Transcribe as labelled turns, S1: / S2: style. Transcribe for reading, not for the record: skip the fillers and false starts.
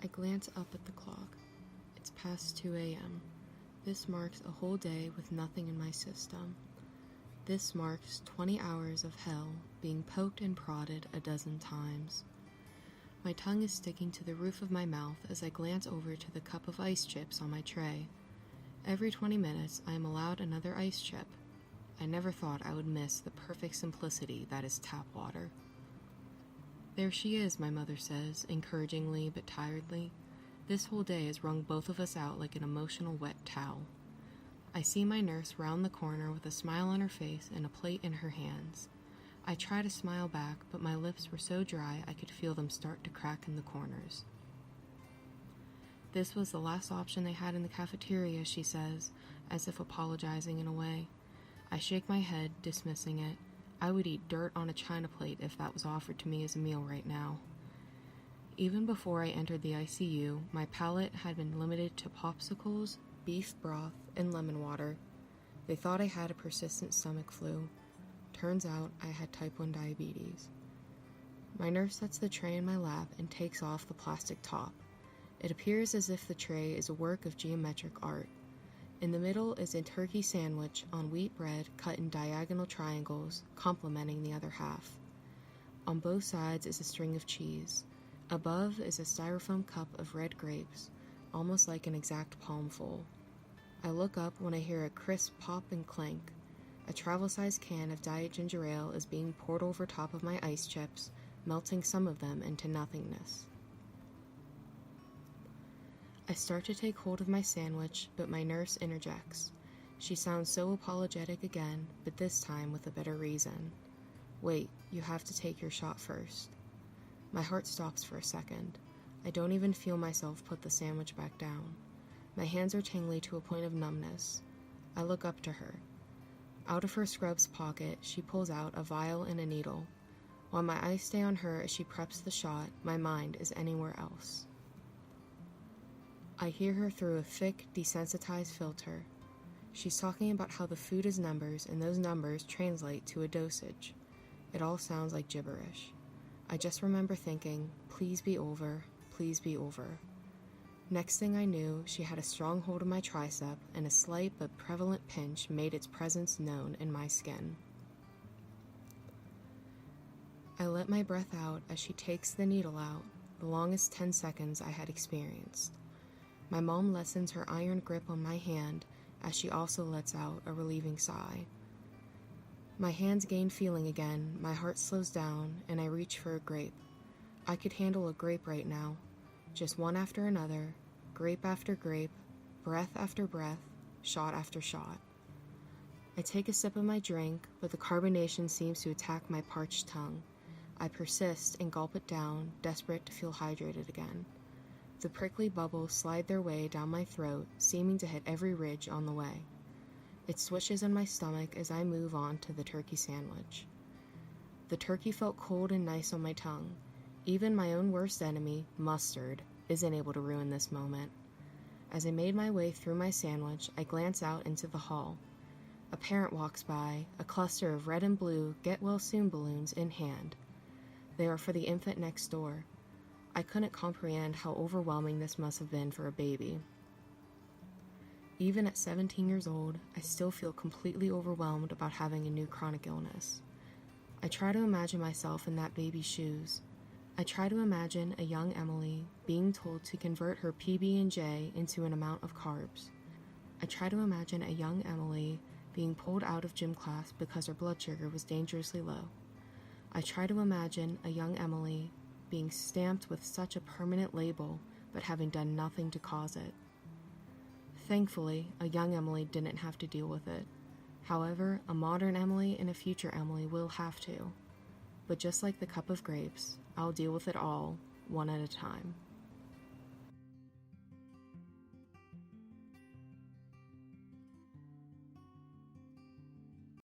S1: I glance up at the clock. It's past 2 a.m. This marks a whole day with nothing in my system. This marks 20 hours of hell being poked and prodded a dozen times. My tongue is sticking to the roof of my mouth as I glance over to the cup of ice chips on my tray. Every 20 minutes, I am allowed another ice chip. I never thought I would miss the perfect simplicity that is tap water. There she is, my mother says, encouragingly but tiredly. This whole day has wrung both of us out like an emotional wet towel. I see my nurse round the corner with a smile on her face and a plate in her hands. I try to smile back, but my lips were so dry I could feel them start to crack in the corners. This was the last option they had in the cafeteria, she says, as if apologizing in a way. I shake my head, dismissing it. I would eat dirt on a china plate if that was offered to me as a meal right now. Even before I entered the ICU, my palate had been limited to popsicles, beef broth, and lemon water. They thought I had a persistent stomach flu. Turns out I had type 1 diabetes. My nurse sets the tray in my lap and takes off the plastic top. It appears as if the tray is a work of geometric art. In the middle is a turkey sandwich on wheat bread cut in diagonal triangles, complementing the other half. On both sides is a string of cheese. Above is a styrofoam cup of red grapes, almost like an exact palmful. I look up when I hear a crisp pop and clink. A travel-sized can of Diet Ginger Ale is being poured over top of my ice chips, melting some of them into nothingness. I start to take hold of my sandwich, but my nurse interjects. She sounds so apologetic again, but this time with a better reason. Wait, you have to take your shot first. My heart stops for a second. I don't even feel myself put the sandwich back down. My hands are tingly to a point of numbness. I look up to her. Out of her scrubs pocket, she pulls out a vial and a needle. While my eyes stay on her as she preps the shot, my mind is anywhere else. I hear her through a thick, desensitized filter. She's talking about how the food is numbers and those numbers translate to a dosage. It all sounds like gibberish. I just remember thinking, please be over, please be over. Next thing I knew, she had a strong hold of my tricep, and a slight but prevalent pinch made its presence known in my skin. I let my breath out as she takes the needle out, the longest 10 seconds I had experienced. My mom lessens her iron grip on my hand as she also lets out a relieving sigh. My hands gain feeling again, my heart slows down, and I reach for a grape. I could handle a grape right now. Just one after another, grape after grape, breath after breath, shot after shot. I take a sip of my drink, but the carbonation seems to attack my parched tongue. I persist and gulp it down, desperate to feel hydrated again. The prickly bubbles slide their way down my throat, seeming to hit every ridge on the way. It swishes in my stomach as I move on to the turkey sandwich. The turkey felt cold and nice on my tongue. Even my own worst enemy, mustard, isn't able to ruin this moment. As I made my way through my sandwich, I glance out into the hall. A parent walks by, a cluster of red and blue get-well-soon balloons in hand. They are for the infant next door. I couldn't comprehend how overwhelming this must have been for a baby. Even at 17 years old, I still feel completely overwhelmed about having a new chronic illness. I try to imagine myself in that baby's shoes. I try to imagine a young Emily being told to convert her PB&J into an amount of carbs. I try to imagine a young Emily being pulled out of gym class because her blood sugar was dangerously low. I try to imagine a young Emily being stamped with such a permanent label, but having done nothing to cause it. Thankfully, a young Emily didn't have to deal with it. However, a modern Emily and a future Emily will have to. But just like the cup of grapes, I'll deal with it all, one at a time.